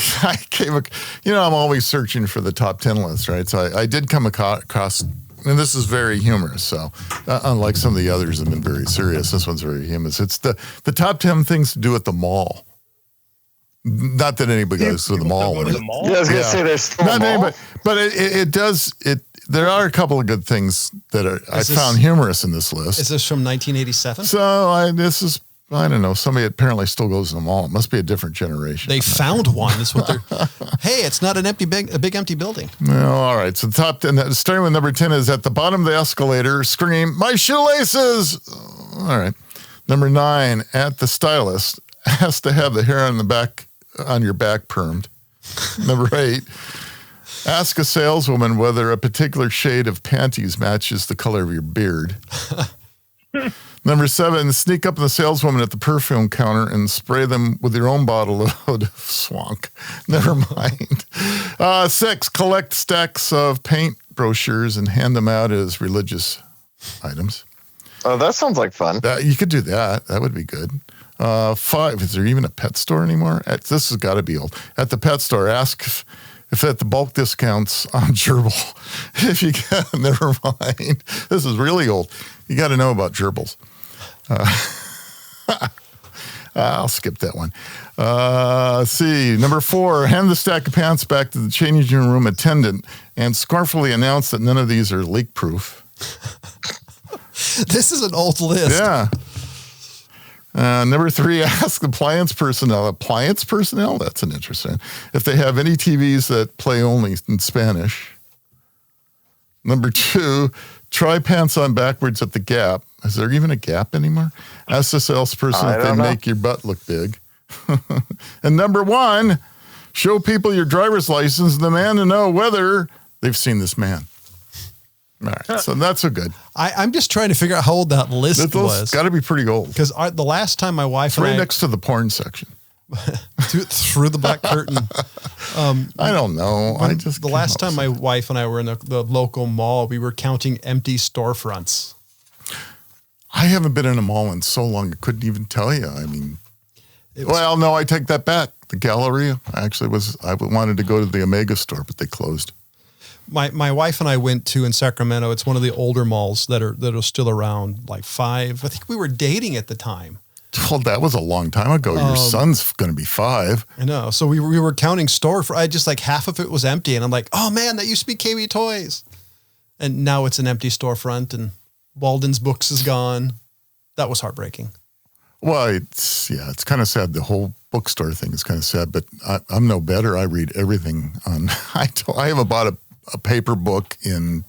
I'm always searching for the top 10 lists, right? So I did come across, and this is very humorous. So unlike some of the others have been very serious, this one's very humorous. It's the top 10 things to do at the mall. Not that anybody goes to the mall. Yeah, I was going to say there's still a mall. But it does. There are a couple of good things that I found humorous in this list. Is this from 1987? So I don't know. Somebody apparently still goes to the mall. It must be a different generation. They found one. That's what they're. Hey, it's not a big empty building. No, all right. So the top 10, starting with number 10, is at the bottom of the escalator. Scream, "My shoelaces!" All right. Number 9, at the stylist, has to have the hair on your back permed. Number 8. Ask a saleswoman whether a particular shade of panties matches the color of your beard. Number 7, sneak up on the saleswoman at the perfume counter and spray them with your own bottle of swank. Never mind. 6, collect stacks of paint brochures and hand them out as religious items. Oh, that sounds like fun. You could do that. That would be good. 5, is there even a pet store anymore? This has got to be old. At the pet store, ask if at the bulk discounts on gerbil. If you can, never mind. This is really old. You got to know about gerbils. I'll skip that one. Let's see. Number 4, hand the stack of pants back to the changing room attendant and scornfully announce that none of these are leak-proof. This is an old list. Yeah. Number 3, ask appliance personnel. Appliance personnel? That's an interesting. If they have any TVs that play only in Spanish. Number 2, try pants on backwards at the Gap. Is there even a Gap anymore? Ask the salesperson if they make your butt look big. And number 1, show people your driver's license and demand to know whether they've seen this man. All right, so that's so good. I'm just trying to figure out how old that list was. It's got to be pretty old. Because the last time my wife and I... next to the porn section. through the black curtain. I don't know. The last time my wife and I were in the local mall, we were counting empty storefronts. I haven't been in a mall in so long, I couldn't even tell you. I mean, no, I take that back. The Galleria, I wanted to go to the Omega store, but they closed. My wife and I went to in Sacramento. It's one of the older malls that are still around, like 5. I think we were dating at the time. Well, that was a long time ago. Your son's going to be 5. I know. So we were counting I just like half of it was empty. And I'm like, oh man, that used to be KB Toys. And now it's an empty storefront and Walden's Books is gone. That was heartbreaking. Well, it's kind of sad. The whole bookstore thing is kind of sad, but I'm no better. I read everything on. I haven't bought a paper book in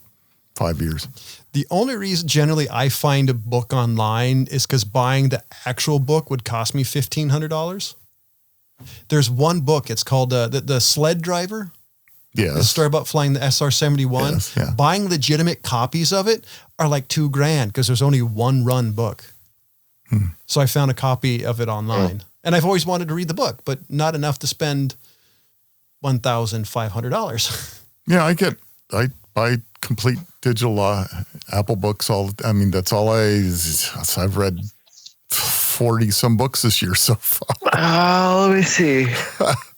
5 years. The only reason generally I find a book online is because buying the actual book would cost me $1,500. There's one book. It's called the Sled Driver. Yes. The story about flying the SR-71. Yes, yeah. Buying legitimate copies of it are like $2,000 because there's only one run book. So I found a copy of it online. And I've always wanted to read the book, but not enough to spend $1,500. Yeah, I buy complete digital Apple books. That's all I've read 40 some books this year so far. Let me see.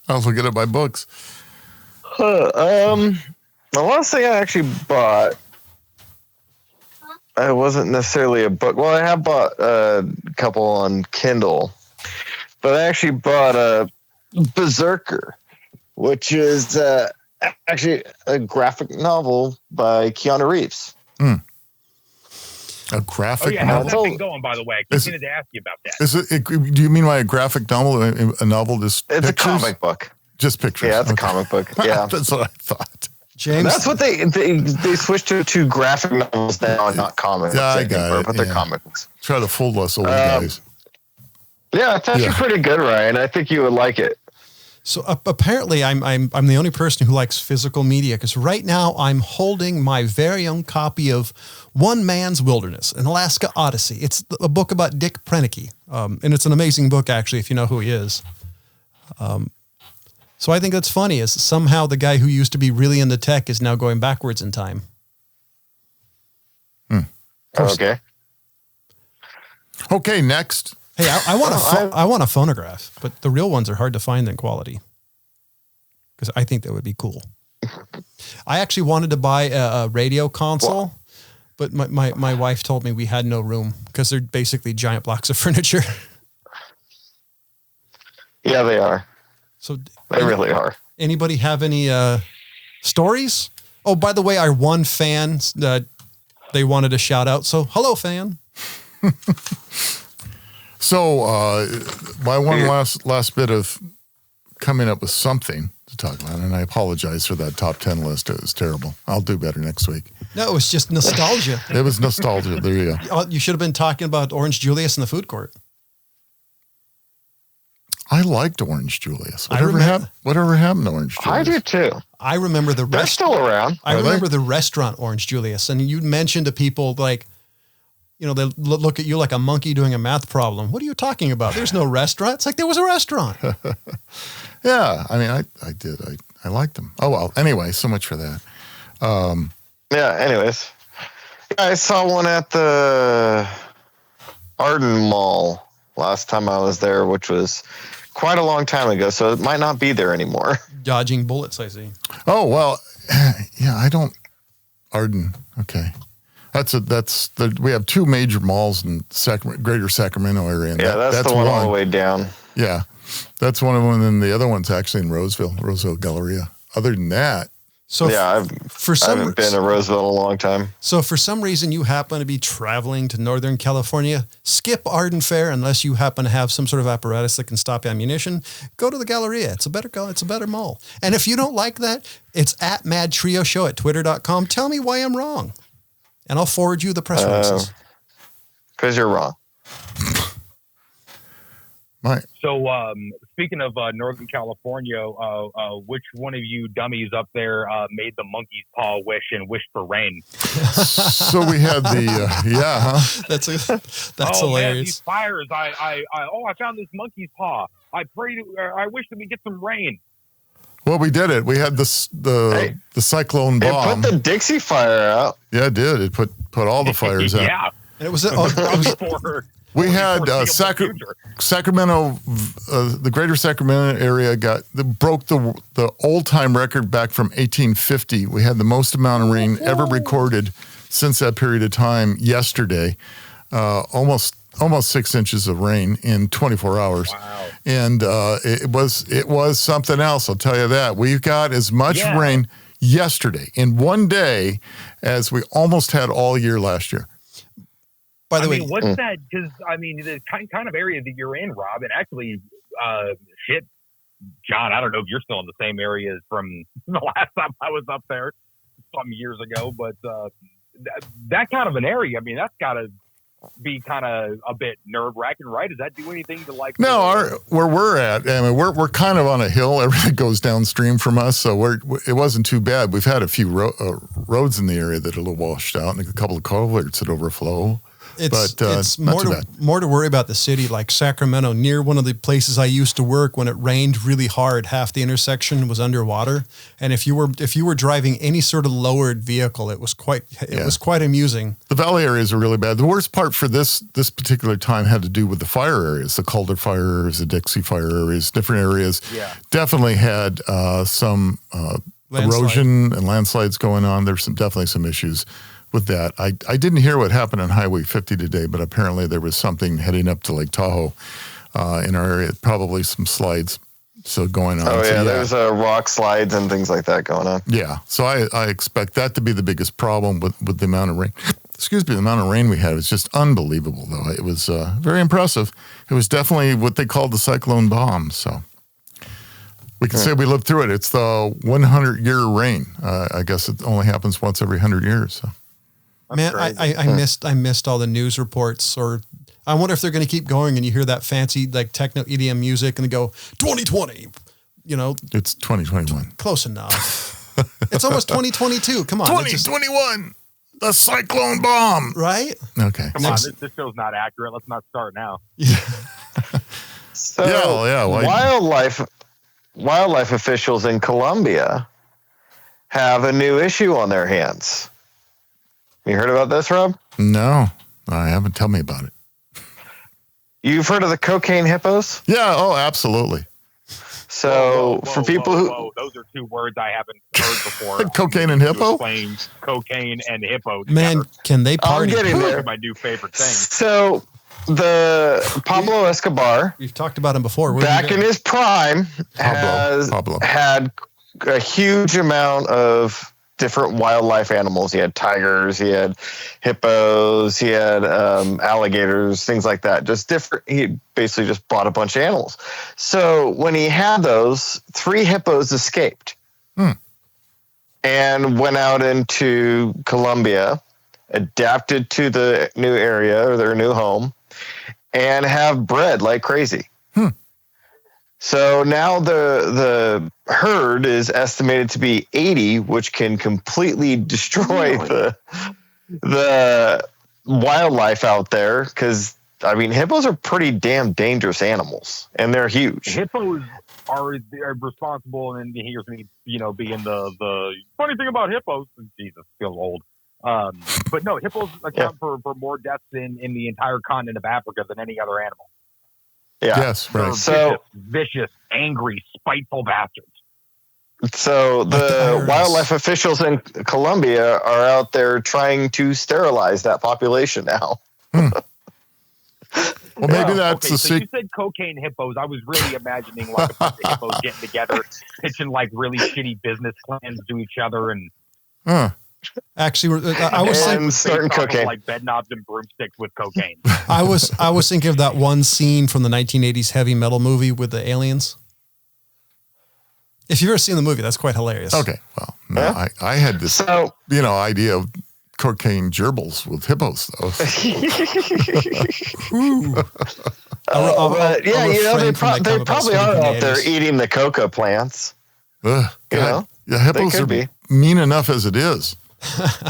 I'll look at my books. The last thing I actually bought, it wasn't necessarily a book. Well, I have bought a couple on Kindle, but I actually bought a Berserker, which is actually a graphic novel by Keanu Reeves. A graphic how's that novel? thing going, by the way? I wanted to ask you about that. Do you mean by a graphic novel, a novel? It's pictures? a comic book. Just pictures. Yeah, it's a comic book. Yeah. That's what I thought. James, That's what they switched to graphic novels now, not comics. Yeah, I got it. But they're comic books. Try to fool us old guys. Yeah, it's actually pretty good, Ryan. I think you would like it. so apparently I'm the only person who likes physical media because right now I'm holding my very own copy of One Man's Wilderness, an Alaska Odyssey. It's a book about Dick Proenneke. And it's an amazing book, actually, if you know who he is. So I think that's funny is somehow the guy who used to be really into tech is now going backwards in time. Okay. Okay, next. Hey, I want a phonograph, but the real ones are hard to find in quality because I think that would be cool. I actually wanted to buy a radio console, but my wife told me we had no room because they're basically giant blocks of furniture. Yeah, they are. So They really are. Anybody have any stories? Oh, by the way, our one fan, they wanted a shout out. So hello, fan. So my one last bit of coming up with something to talk about, and I apologize for that top 10 list. It was terrible. I'll do better next week. No, it was just nostalgia. It was nostalgia. There you go. You should have been talking about Orange Julius in the food court. I liked Orange Julius. I remember- Whatever happened to Orange Julius? I do too. I remember the They're still around. I remember the restaurant Orange Julius, and you mentioned to people like, they look at you like a monkey doing a math problem. What are you talking about? There's no restaurant. It's like there was a restaurant. Yeah, I did. I liked them. Oh well. Anyway, so much for that. Yeah. Anyways, I saw one at the Arden Mall last time I was there, which was quite a long time ago. So it might not be there anymore. Dodging bullets, I see. Oh well. Yeah, I don't. Arden. Okay. We have two major malls in greater Sacramento area. And Yeah, that's the one all the way down. Yeah, that's one of them. And then the other one's actually in Roseville Galleria. Other than that, So Yeah, I haven't been to Roseville in a long time. So for some reason you happen to be traveling to Northern California, skip Arden Fair unless you happen to have some sort of apparatus that can stop ammunition. Go to the Galleria. It's a better mall. And if you don't like that, it's at MadTrio Show at twitter.com. Tell me why I'm wrong. And I'll forward you the press releases. Because you're wrong. Right. So, speaking of Northern California, which one of you dummies up there made the monkey's paw wish and wished for rain? So we had the That's hilarious. Man, these fires! I found this monkey's paw. I wish that we get some rain. Well, we did it. We had the cyclone bomb. It put the Dixie fire out. Yeah, it did. It put all the fires out. Yeah. And it was We had Sacramento, the greater Sacramento area broke the old time record back from 1850. We had the most amount of rain ever recorded since that period of time yesterday. Almost 6 inches of rain in 24 hours. Wow. And it was something else, I'll tell you that. We've got as much rain yesterday in one day as we almost had all year last year. By the way, what's that? Because the kind of area that you're in, Rob, and actually shit, John, I don't know if you're still in the same areas from the last time I was up there some years ago, but that kind of an area, I mean, that's got to be kind of a bit nerve-wracking, right? Does that do anything to like? No, where we're at, I mean, we're kind of on a hill. Everything goes downstream from us, so it wasn't too bad. We've had a few roads in the area that are a little washed out, and a couple of culverts that overflow. It's more to worry about the city, like Sacramento, near one of the places I used to work. When it rained really hard, half the intersection was underwater, and if you were driving any sort of lowered vehicle, it was quite amusing. The valley areas are really bad. The worst part for this particular time had to do with the fire areas, the Calder fire areas, the Dixie fire areas, different areas. Yeah, definitely had some erosion and landslides going on. There's definitely some issues with that. I didn't hear what happened on Highway 50 today, but apparently there was something heading up to Lake Tahoe in our area, probably some slides going on. Oh, yeah, there's rock slides and things like that going on. Yeah, so I expect that to be the biggest problem with the amount of rain. Excuse me, the amount of rain we had was just unbelievable, though. It was very impressive. It was definitely what they called the cyclone bomb, so we can say we lived through it. It's the 100-year rain. I guess it only happens once every 100 years, so. Man, I missed all the news reports, or I wonder if they're going to keep going and you hear that fancy like techno EDM music and they go 2020, It's 2021. Close enough. It's almost 2022. Come on. 2021. The cyclone bomb. Right? Okay. Come on, this show's not accurate. Let's not start now. So wildlife officials in Colombia have a new issue on their hands. You heard about this, Rob? No, I haven't. Tell me about it. You've heard of the cocaine hippos? Yeah. Oh, absolutely. So for people who... those are two words I haven't heard before. Cocaine and hippo? Explain cocaine and hippo together. Man, can they party? I'm getting there. My new favorite thing. So the Pablo Escobar... We've talked about him before. Back in his prime, Pablo. had a huge amount of different wildlife animals. He had tigers, he had hippos, he had alligators, things like that. Just different. He basically just bought a bunch of animals. So when he had those, 3 hippos escaped and went out into Colombia, adapted to the new area or their new home, and have bred like crazy. So now the herd is estimated to be 80, which can completely destroy the wildlife out there. Because, I mean, hippos are pretty damn dangerous animals, and they're huge. Hippos are responsible, and here's me, being the funny thing about hippos. Jesus, feels old. But no, hippos account for more deaths in the entire continent of Africa than any other animal. Yeah. Yes, right. So vicious, angry, spiteful bastards. So the wildlife officials in Colombia are out there trying to sterilize that population now. Well, maybe that's okay, so you said cocaine hippos. I was really imagining like a bunch of hippos getting together, pitching like really shitty business plans to each other, and actually, I was thinking starting cocaine, like bed knobs and broomsticks with cocaine. I was thinking of that one scene from the 1980s heavy metal movie with the aliens. If you've ever seen the movie, that's quite hilarious. Okay, well, no, yeah. I had this idea of cocaine gerbils with hippos, though. They probably are out there eating the coca plants. Yeah, hippos are mean enough as it is.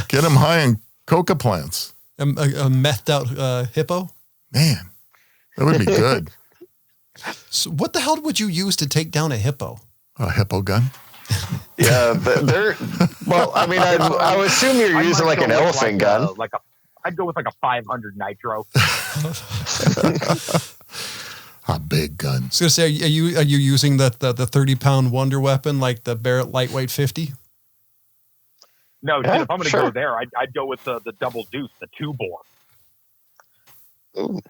Get them high in coca plants. A methed out hippo? Man, that would be good. So what the hell would you use to take down a hippo? A hippo gun? Yeah, well, I mean, I would assume you're using like an elephant gun. I'd go with like a 500 nitro. A big gun. I was gonna say, are you using the 30-pound wonder weapon like the Barrett lightweight 50? No, dude, if I'm gonna go there, I'd go with the double deuce, the 2-bore. Ooh.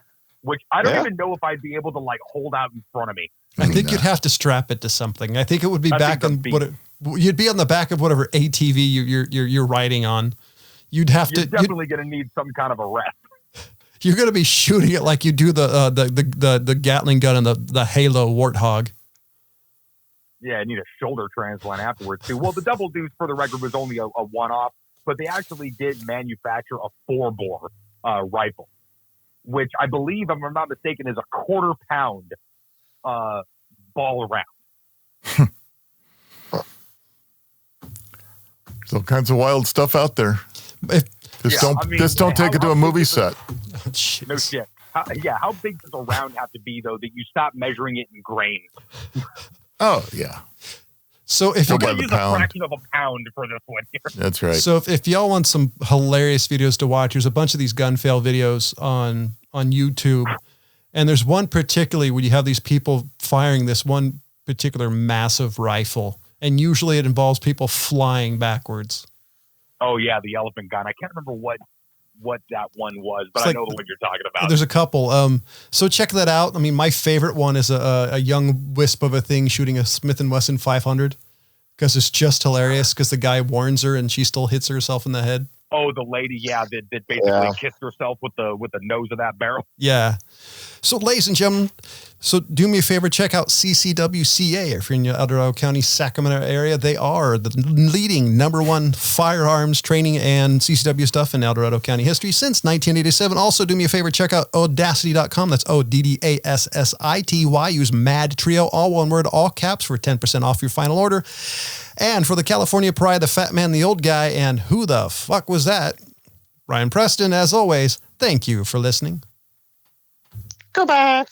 Which I don't even know if I'd be able to like hold out in front of me. I think you'd have to strap it to something. I think it would be you'd be on the back of whatever ATV you're riding on. You're definitely going to need some kind of a rest. You're going to be shooting it like you do the Gatling gun and the Halo Warthog. Yeah, I need a shoulder transplant afterwards too. Well, the Double Deuce, for the record, was only a one-off, but they actually did manufacture a 4-bore rifle, which I believe, if I'm not mistaken, is a 1/4 pound ball round. There's all kinds of wild stuff out there. Just don't take it to a movie set. No shit. How big does a round have to be, though, that you stop measuring it in grains? Oh, yeah. So if We're you going to use a fraction of a pound for this one here. That's right. So if y'all want some hilarious videos to watch, there's a bunch of these gun fail videos on YouTube. And there's one particularly where you have these people firing this one particular massive rifle. And usually it involves people flying backwards. Oh, yeah, the elephant gun. I can't remember what that one was, but I know the one you're talking about. There's a couple. So check that out. I mean, my favorite one is a young wisp of a thing shooting a Smith & Wesson 500 because it's just hilarious because the guy warns her and she still hits herself in the head. Oh, the lady, that basically kissed herself with the nose of that barrel. Yeah. So, ladies and gentlemen, do me a favor, check out CCWCA if you're in the El Dorado County, Sacramento area. They are the leading #1 firearms training and CCW stuff in El Dorado County history since 1987. Also, do me a favor, check out Audacity.com. That's ODDASSITY. Use MadTrio, all one word, all caps, for 10% off your final order. And for the California Pride, the Fat Man, the Old Guy, and who the fuck was that? Ryan Preston, as always, thank you for listening. Goodbye.